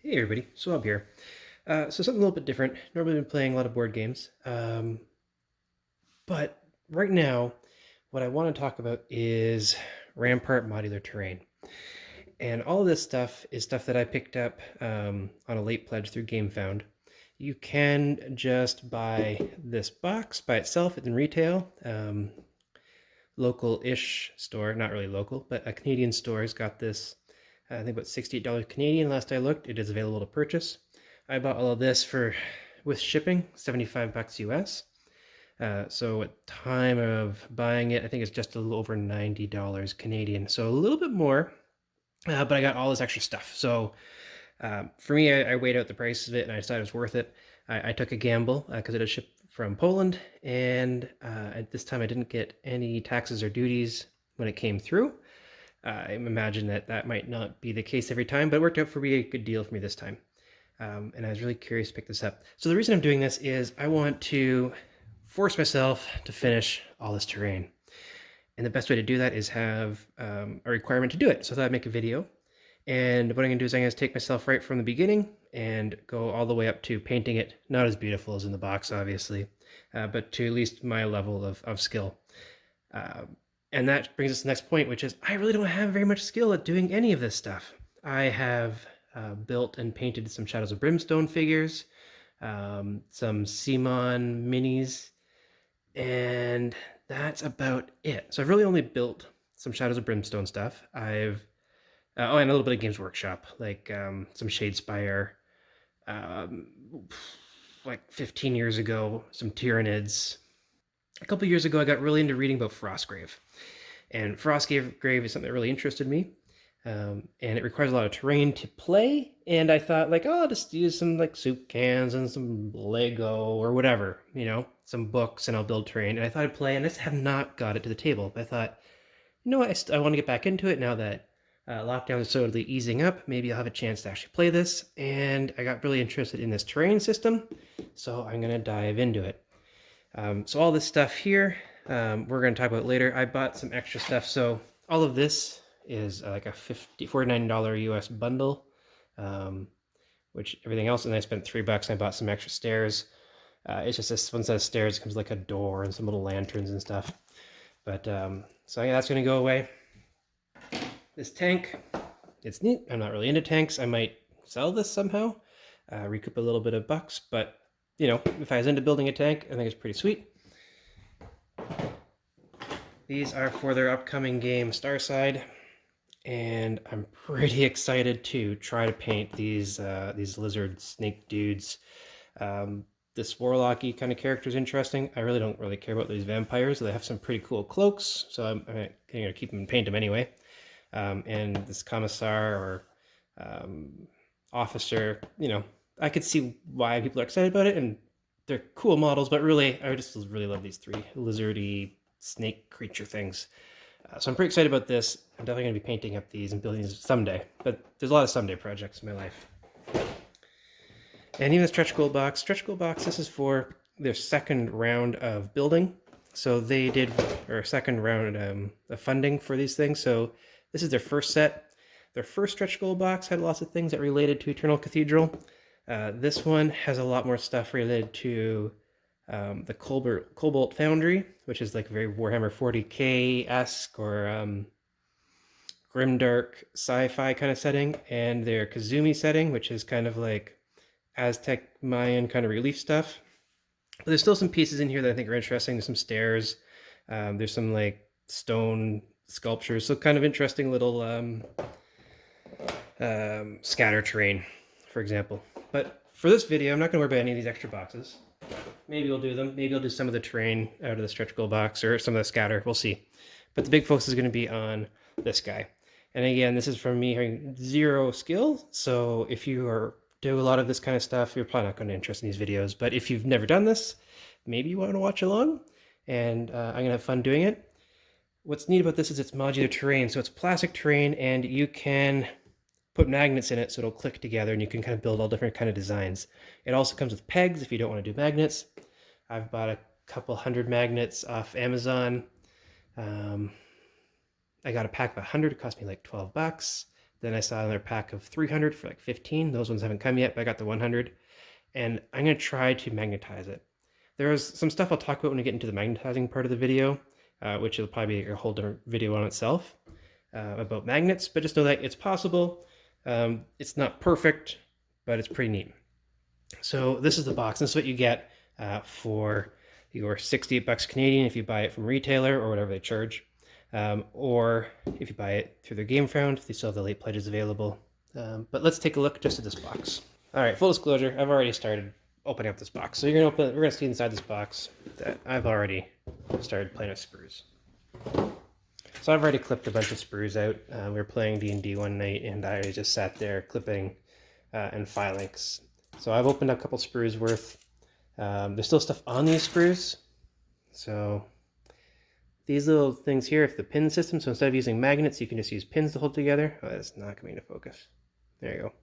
Hey everybody, so I'm here. So something a little bit different. Normally been playing a lot of board games, but right now, what I want to talk about is Rampart modular terrain. And all of this stuff is stuff that I picked up on a late pledge through GameFound. You can just buy this box by itself in retail. Local-ish store, not really local, but a Canadian store has got this, I think about $68 Canadian last I looked. It is available to purchase. I bought all of this with shipping, 75 bucks US. So at time of buying it, I think it's just a little over $90 Canadian. So a little bit more, but I got all this extra stuff. So for me, I weighed out the price of it and I decided it was worth it. I took a gamble because it is shipped from Poland, and at this time I didn't get any taxes or duties when it came through. I imagine that might not be the case every time, but it worked out for me a good deal for me this time. And I was really curious to pick this up. So the reason I'm doing this is I want to force myself to finish all this terrain. And the best way to do that is have a requirement to do it. So I thought I'd make a video. And what I'm going to do is I'm going to take myself right from the beginning and go all the way up to painting it, not as beautiful as in the box, obviously, but to at least my level of skill. Uh, and that brings us to the next point, which is I really don't have very much skill at doing any of this stuff. I have built and painted some Shadows of Brimstone figures, some Simon minis, and that's about it. So I've really only built some Shadows of Brimstone stuff. Oh, and a little bit of Games Workshop, like some Shadespire. Um, like 15 years ago, some Tyranids. A couple years ago, I got really into reading about Frostgrave. And Frostgrave is something that really interested me. And it requires a lot of terrain to play. And I thought, like, oh, I'll just use some like soup cans and some Lego or whatever, some books, and I'll build terrain. And I thought I'd play, and I just have not got it to the table. But I thought, you know what, I want to get back into it now that lockdown is slowly easing up. Maybe I'll have a chance to actually play this. And I got really interested in this terrain system, so I'm going to dive into it. So all this stuff here, we're going to talk about later. I bought some extra stuff. So all of this is like a $49 US bundle, which everything else, and I spent $3 and I bought some extra stairs. It's just this one set of stairs comes like a door and some little lanterns and stuff. But so yeah, that's going to go away. This tank, it's neat. I'm not really into tanks. I might sell this somehow, recoup a little bit of bucks, but if I was into building a tank, I think it's pretty sweet. These are for their upcoming game, Starside, and I'm pretty excited to try to paint these lizard snake dudes. This warlocky kind of character is interesting. I really don't really care about these vampires. They have some pretty cool cloaks, so I'm going to keep them and paint them anyway. And this commissar or officer, I could see why people are excited about it, and they're cool models, but really, I just really love these three lizardy snake creature things. So I'm pretty excited about this. I'm definitely going to be painting up these and building these someday, but there's a lot of someday projects in my life. And even the stretch goal box. Stretch goal box, this is for their second round of building. So they did their second round of funding for these things. So this is their first set. Their first stretch goal box had lots of things that related to Eternal Cathedral. This one has a lot more stuff related to the Cobalt Foundry, which is like very Warhammer 40k-esque or grimdark sci-fi kind of setting, and their Kazumi setting, which is kind of like Aztec Mayan kind of relief stuff. But there's still some pieces in here that I think are interesting. There's some stairs. There's some like stone sculptures. So kind of interesting little scatter terrain, for example. But for this video, I'm not going to worry about any of these extra boxes. Maybe we'll do them. Maybe I'll do some of the terrain out of the stretch goal box or some of the scatter. We'll see. But the big focus is going to be on this guy. And again, this is from me having zero skill. So if you do a lot of this kind of stuff, you're probably not going to be interested in these videos. But if you've never done this, maybe you want to watch along. And I'm going to have fun doing it. What's neat about this is it's modular terrain. So it's plastic terrain, and you can put magnets in it so it'll click together, and you can kind of build all different kind of designs. It also comes with pegs if you don't want to do magnets. I've bought a couple hundred magnets off Amazon. I got a pack of 100. It cost me like $12. Then I saw another pack of 300 for like 15. Those ones haven't come yet, but I got the 100. And I'm going to try to magnetize it. There's some stuff I'll talk about when we get into the magnetizing part of the video, which will probably be a whole different video on itself about magnets, but just know that it's possible. It's not perfect, but it's pretty neat. So this is the box. This is what you get for your 68 bucks Canadian if you buy it from retailer or whatever they charge. Or if you buy it through their game found, they still have the late pledges available. But let's take a look just at this box. All right, full disclosure, I've already started opening up this box. So we're gonna see inside this box that I've already started playing with sprues. So I've already clipped a bunch of sprues out. We were playing D&D one night, and I just sat there clipping and filing. So I've opened up a couple sprues worth. There's still stuff on these sprues. So these little things here, if the pin system, so instead of using magnets, you can just use pins to hold together. Oh, that's not coming into focus. There you go.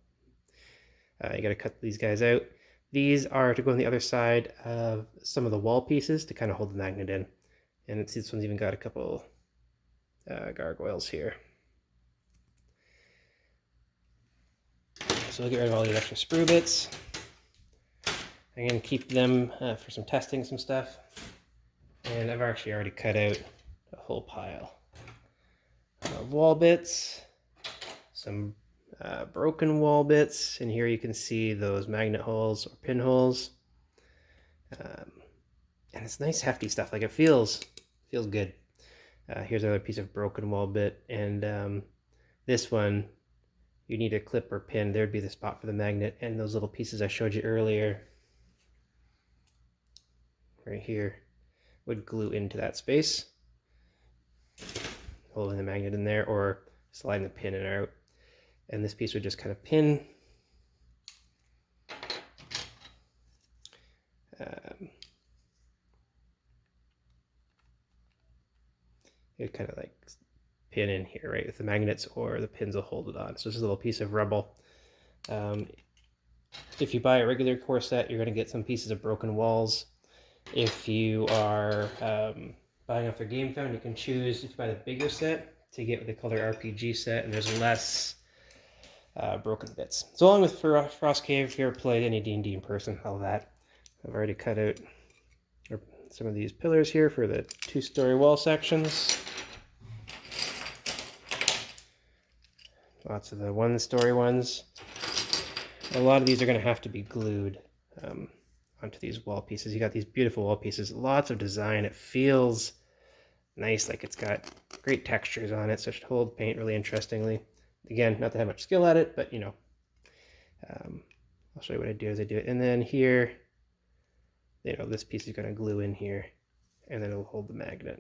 You got to cut these guys out. These are to go on the other side of some of the wall pieces to kind of hold the magnet in. And this one's even got a couple gargoyles here. So we'll get rid of all these extra sprue bits. I'm going to keep them for some testing, some stuff. And I've actually already cut out a whole pile of wall bits, some broken wall bits, and here you can see those magnet holes or pin holes. And it's nice hefty stuff, like it feels good. Here's another piece of broken wall bit, and this one you need a clip or pin. There'd be the spot for the magnet, and those little pieces I showed you earlier right here would glue into that space, holding the magnet in there or sliding the pin in or out. And this piece would just kind of pin. It would kind of like pin in here, right, with the magnets, or the pins will hold it on. So this is a little piece of rubble. If you buy a regular core set, you're going to get some pieces of broken walls. If you are buying off their game found, you can choose, if you buy the bigger set, to get what they call their RPG set, and there's less broken bits. So along with Frost Cave, if you ever played any D&D in person, all that. I've already cut out some of these pillars here for the 2-story wall sections. Lots of the 1-story ones. A lot of these are going to have to be glued onto these wall pieces. You got these beautiful wall pieces, lots of design. It feels nice, like it's got great textures on it, so it should hold paint really interestingly. Again, not to have much skill at it, but you know, I'll show you what I do as I do it. And then here, you know, this piece is going to glue in here, and then it'll hold the magnet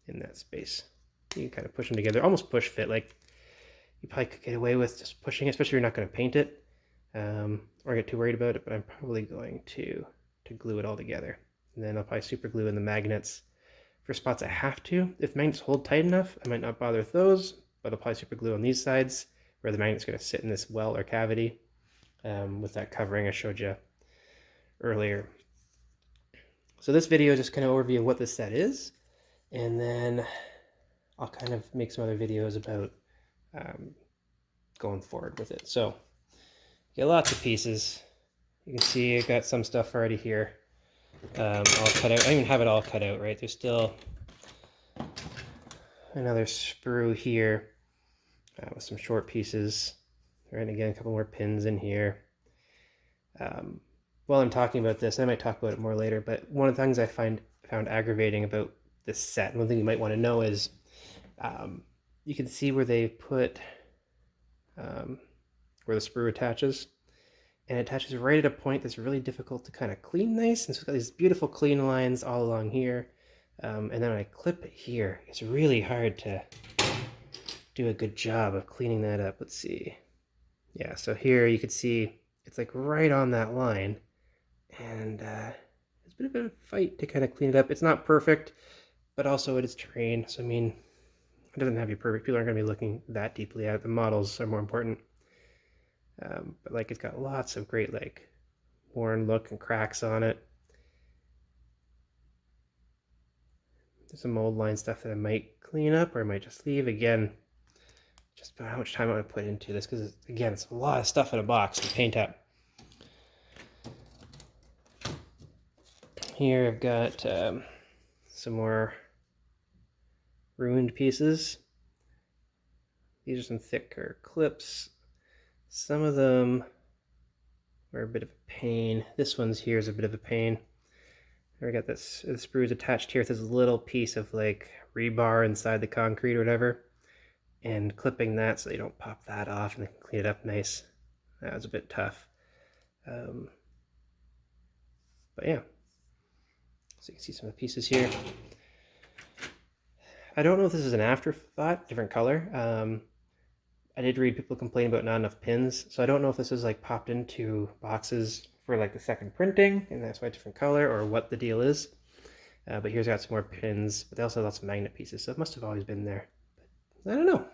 in that space. You can kind of push them together, almost push fit, like you probably could get away with just pushing it, especially if you're not going to paint it or get too worried about it, but I'm probably going to glue it all together. And then I'll probably super glue in the magnets for spots I have to. If magnets hold tight enough, I might not bother with those, but I'll probably super glue on these sides where the magnet's going to sit in this well or cavity with that covering I showed you earlier. So this video is just kind of overview of what this set is, and then I'll kind of make some other videos about going forward with it. So you get lots of pieces. You can see I got some stuff already here all cut out. I don't even have it all cut out, right? There's still another sprue here with some short pieces. Right, and again, a couple more pins in here. While I'm talking about this, I might talk about it more later, but one of the things I found aggravating about this set, one thing you might want to know is you can see where they put where the sprue attaches, and it attaches right at a point that's really difficult to kind of clean nice, and so it's got these beautiful clean lines all along here, and then when I clip it here, it's really hard to do a good job of cleaning that up. Let's see. Yeah, so here you can see it's like right on that line, and it's a bit of a fight to kind of clean it up. It's not perfect, but also it is terrain, so I mean, it doesn't have to be perfect. People aren't going to be looking that deeply at it. The models are more important. But like, it's got lots of great like worn look and cracks on it. There's some mold line stuff that I might clean up or I might just leave. Again, just about how much time I want to put into this, because again, it's a lot of stuff in a box to paint up. Here I've got some more ruined pieces. These are some thicker clips. Some of them are a bit of a pain. This one's here is a bit of a pain. I got this, the sprues attached here with this little piece of like rebar inside the concrete or whatever, and clipping that so they don't pop that off and they can clean it up nice. That was a bit tough. But yeah, so you can see some of the pieces here. I don't know if this is an afterthought, different color. I did read people complain about not enough pins, so I don't know if this is like popped into boxes for like the second printing, and that's why a different color, or what the deal is. But here's got some more pins, but they also have lots of magnet pieces, so it must have always been there. But I don't know.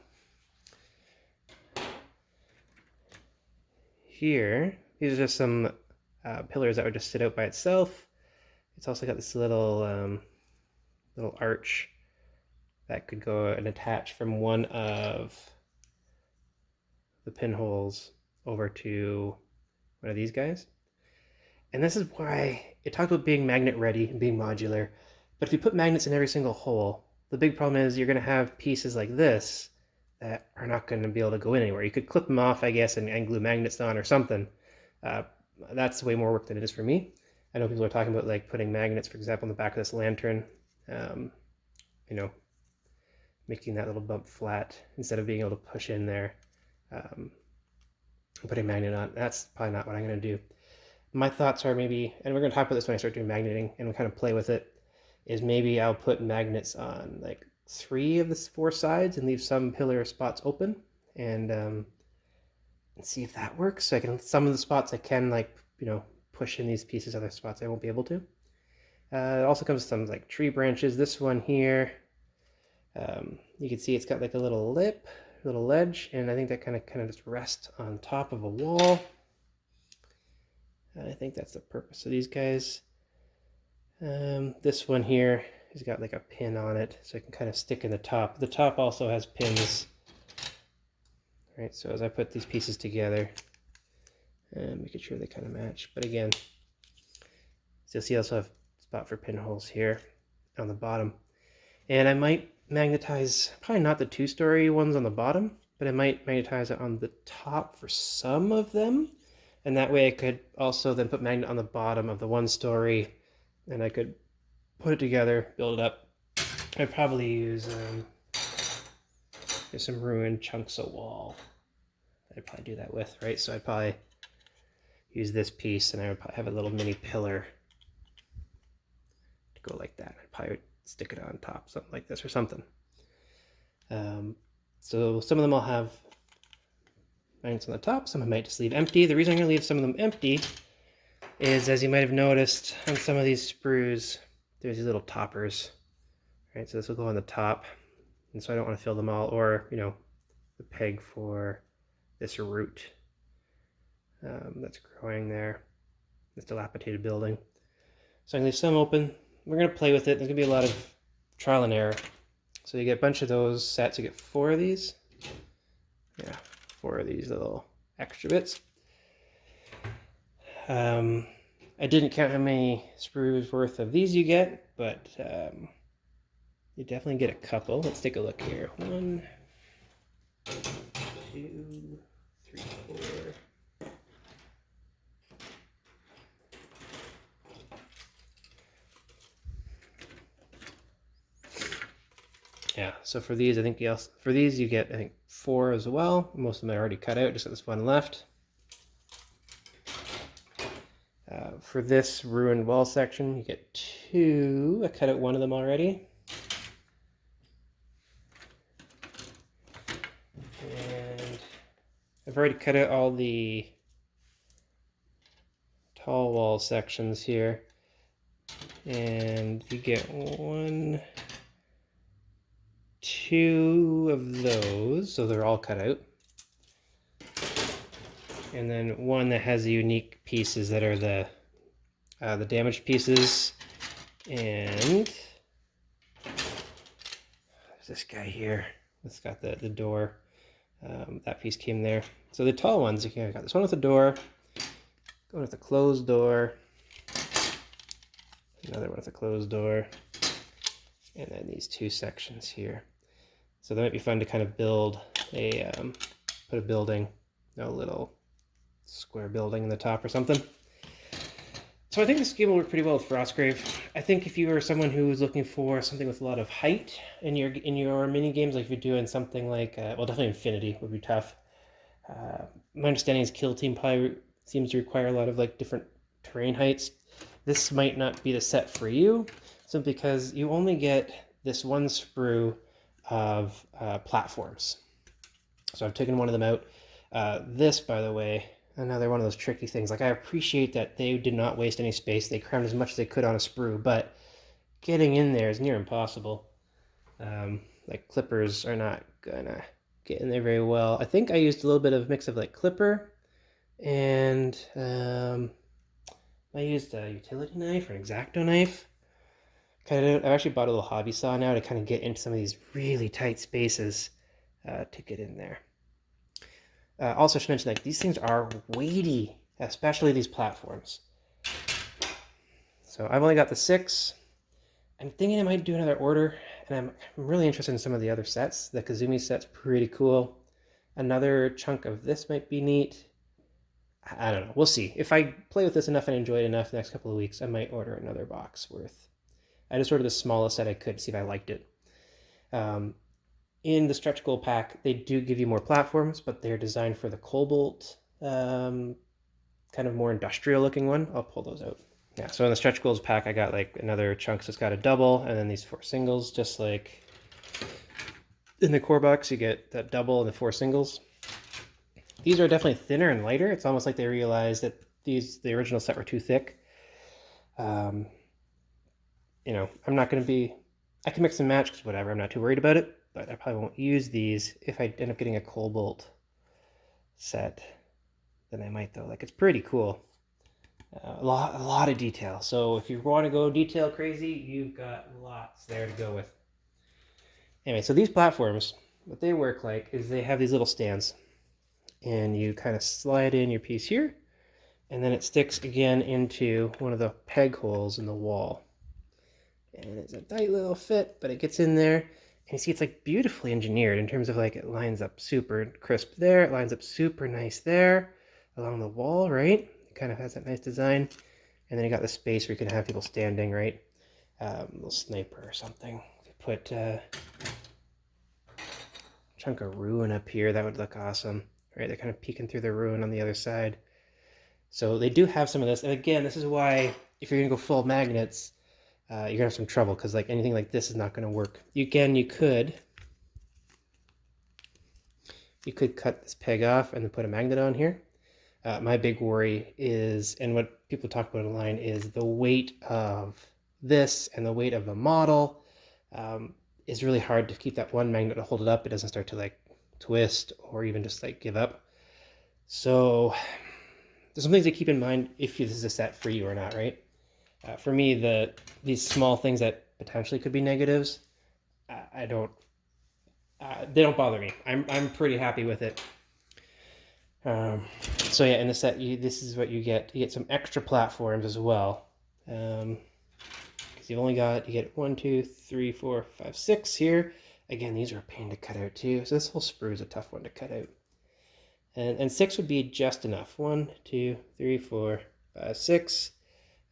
Here, these are just some pillars that would just sit out by itself. It's also got this little little arch that could go and attach from one of the pinholes over to one of these guys. And this is why it talks about being magnet ready and being modular. But if you put magnets in every single hole, the big problem is you're going to have pieces like this that are not going to be able to go in anywhere. You could clip them off, I guess, and glue magnets on or something. That's way more work than it is for me. I know people are talking about like putting magnets, for example, in the back of this lantern. You know, making that little bump flat instead of being able to push in there. Putting a magnet on. That's probably not what I'm going to do. My thoughts are maybe, and we're going to talk about this when I start doing magneting and we kind of play with it, is maybe I'll put magnets on like 3 of the 4 sides and leave some pillar spots open, and see if that works. So I can, some of the spots I can, like, you know, push in these pieces, other spots I won't be able to. It also comes with some like tree branches. This one here, you can see it's got like a little lip, little ledge, and I think that kind of just rests on top of a wall. I think that's the purpose of these guys. This one here has got like a pin on it, so it can kind of stick in the top. The top also has pins. Right, so as I put these pieces together, making sure they kind of match. But again, so you'll see I also have a spot for pinholes here on the bottom. And I might magnetize, probably not the 2-story ones on the bottom, but I might magnetize it on the top for some of them. And that way I could also then put magnet on the bottom of the 1-story, and I could put it together, build it up. I'd probably use there's some ruined chunks of wall I'd probably do that with, right? So I'd probably use this piece, and I would probably have a little mini pillar to go like that. I'd probably stick it on top, something like this or something. So some of them will have magnets on the top, some I might just leave empty. The reason I'm going to leave some of them empty is, as you might have noticed on some of these sprues, there's these little toppers, right? So this will go on the top, and so I don't want to fill them all, or, you know, the peg for this root that's growing there, this dilapidated building. So I'm going to leave some open. We're going to play with it. There's going to be a lot of trial and error. So you get a bunch of those sets. You get 4 of these. Yeah, 4 of these little extra bits. I didn't count how many sprues worth of these you get, but you definitely get a couple. Let's take a look here. 1, 2, 3, 4. Yeah, so for these, I think for these you get, I think, 4 as well. Most of them are already cut out, just got this one left. For this ruined wall section, you get 2. I cut out 1 of them already. And I've already cut out all the tall wall sections here. And you get 1, 2 of those, so they're all cut out. And then 1 that has the unique pieces that are the damaged pieces. And there's this guy here that's got the door. That piece came there. So the tall ones, again, I got this one with a door, going with a closed door, another one with a closed door, and then these two sections here. So that might be fun to kind of build a, put a building, a little square building in the top or something. So I think this game will work pretty well with Frostgrave. I think if you are someone who is looking for something with a lot of height in your mini games, like if you're doing something like, well, definitely Infinity would be tough. My understanding is Kill Team probably seems to require a lot of like different terrain heights. This might not be the set for you, simply because you only get this one sprue of platforms. So I've taken one of them out. This, by the way, another one of those tricky things. Like, I appreciate that they did not waste any space. They crammed as much as they could on a sprue, but getting in there is near impossible. Like, clippers are not gonna get in there very well. I think I used a little bit of a mix of like clipper and I used a utility knife or an X-Acto knife. I've actually bought a little hobby saw now to kind of get into some of these really tight spaces to get in there. Also, I should mention that these things are weighty, especially these platforms. So I've only got the 6. I'm thinking I might do another order, and I'm really interested in some of the other sets. The Kazumi set's pretty cool. Another chunk of this might be neat. I don't know. We'll see. If I play with this enough and enjoy it enough the next couple of weeks, I might order another box worth. I just ordered the smallest set I could to see if I liked it. In the stretch goal pack, they do give you more platforms, but they're designed for the Cobalt, kind of more industrial looking one. I'll pull those out. Yeah, so in the stretch goals pack, I got like another chunk, so it's got a double, and then these 4 singles, just like in the core box, you get that double and the 4 singles. These are definitely thinner and lighter. It's almost like they realized that the original set were too thick. I'm not going to be, I can mix and match because whatever, I'm not too worried about it, but I probably won't use these. If I end up getting a Cobalt set, then I might though. Like, it's pretty cool. A lot of detail. So if you want to go detail crazy, you've got lots there to go with. Anyway, so these platforms, what they work like is they have these little stands, and you kind of slide in your piece here, and then it sticks again into one of the peg holes in the wall. And it's a tight little fit, but it gets in there, and you see it's like beautifully engineered in terms of like it lines up super crisp there, it lines up super nice there along the wall, right? It kind of has that nice design. And then you got the space where you can have people standing, right? Little sniper or something. If you put a chunk of ruin up here, that would look awesome, right? They're kind of peeking through the ruin on the other side. So they do have some of this. And again, this is why if you're gonna go full magnets, you're gonna have some trouble, because like anything like this is not gonna work. You could cut this peg off and then put a magnet on here. My big worry is, and what people talk about online, is the weight of this and the weight of the model is really hard to keep that one magnet to hold it up. It doesn't start to like twist or even just like give up. So there's some things to keep in mind if this is a set for you or not, right? For me, these small things that potentially could be negatives, they don't bother me. I'm pretty happy with it. So yeah, in the set, this is what you get. You get some extra platforms as well. Because you get 1, 2, 3, 4, 5, 6 here. Again, these are a pain to cut out too. So this whole sprue is a tough one to cut out. And 6 would be just enough. 1, 2, 3, 4, 5, 6.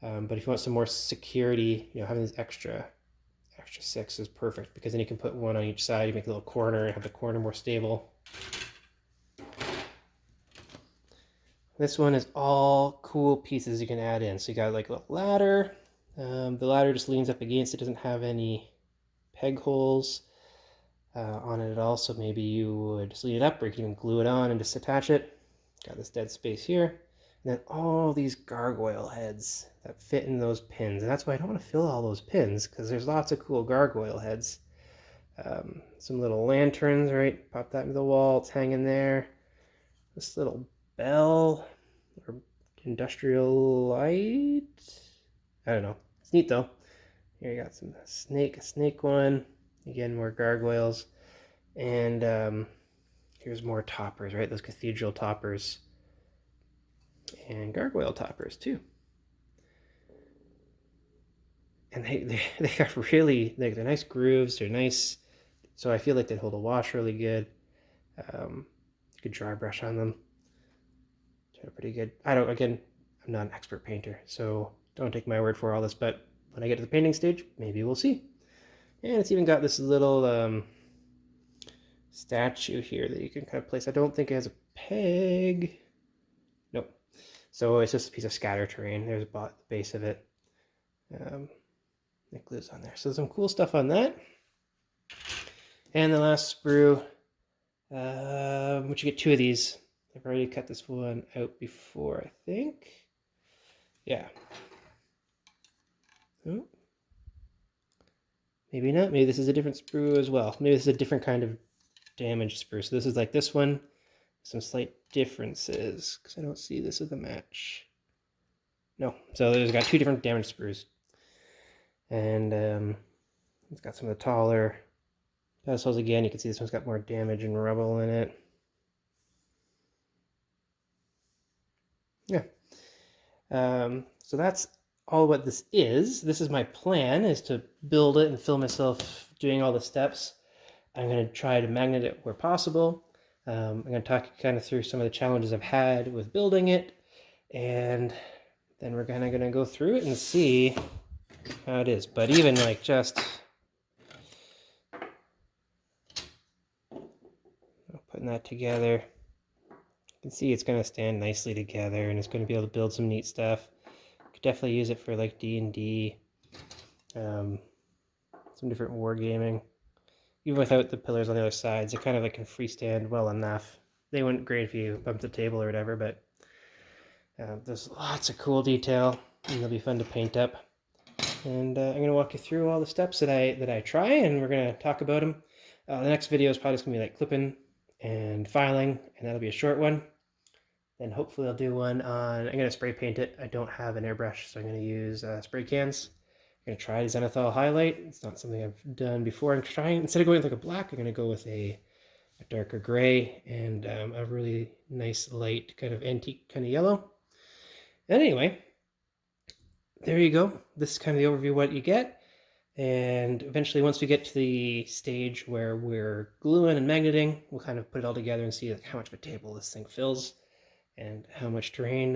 But if you want some more security, having these extra 6 is perfect, because then you can put one on each side. You make a little corner and have the corner more stable. This one is all cool pieces you can add in. So you got like a little ladder. The ladder just leans up against it. Doesn't have any peg holes on it at all. So maybe you would just lean it up, or you can even glue it on and just attach it. Got this dead space here. And then all these gargoyle heads that fit in those pins. And that's why I don't want to fill all those pins, because there's lots of cool gargoyle heads. Some little lanterns, right? Pop that into the wall. It's hanging there. This little bell or industrial light. I don't know. It's neat though. Here you got a snake one. Again, more gargoyles. And here's more toppers, right? Those cathedral toppers and gargoyle toppers too. And they got really, they're nice grooves, they're nice, so I feel like they'd hold a wash really good. You could dry brush on them. They're pretty good. Again, I'm not an expert painter, so don't take my word for all this, but when I get to the painting stage, maybe we'll see. And it's even got this little statue here that you can kind of place. I don't think it has a peg. Nope. So it's just a piece of scatter terrain. There's the base of it. It glues on there. So some cool stuff on that. And the last sprue, which you get 2 of these. I've already cut this one out before, I think. Yeah. Oh. Maybe not. Maybe this is a different sprue as well. Maybe this is a different kind of damaged sprue. So this is like this one. Some slight differences because I don't see this as a match. No. So there's got 2 different damaged sprues. And it's got some of the taller pedestals again. You can see this one's got more damage and rubble in it. Yeah. So that's all what this is. This is my plan, is to build it and film myself doing all the steps. I'm going to try to magnet it where possible. I'm going to talk kind of through some of the challenges I've had with building it. And then we're kind of going to go through it and see how it is. But even like just putting that together, you can see it's going to stand nicely together and it's going to be able to build some neat stuff. Could definitely use it for like D&D, some different wargaming. Even without the pillars on the other sides, it kind of like can freestand well enough. They wouldn't great if you bumped the table or whatever, but there's lots of cool detail and they'll be fun to paint up. And I'm going to walk you through all the steps that I try, and we're going to talk about them. The next video is probably just going to be like clipping and filing, and that'll be a short one. Then hopefully I'll do one on, I'm going to spray paint it. I don't have an airbrush, so I'm going to use spray cans. I'm going to try Zenithal Highlight. It's not something I've done before. I'm trying, instead of going with like a black, I'm going to go with a darker gray and a really nice light kind of antique kind of yellow. And anyway, there you go. This is kind of the overview of what you get. And eventually, once we get to the stage where we're gluing and magneting, we'll kind of put it all together and see like how much of a table this thing fills and how much terrain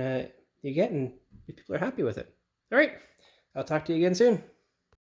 you get and if people are happy with it. All right, I'll talk to you again soon.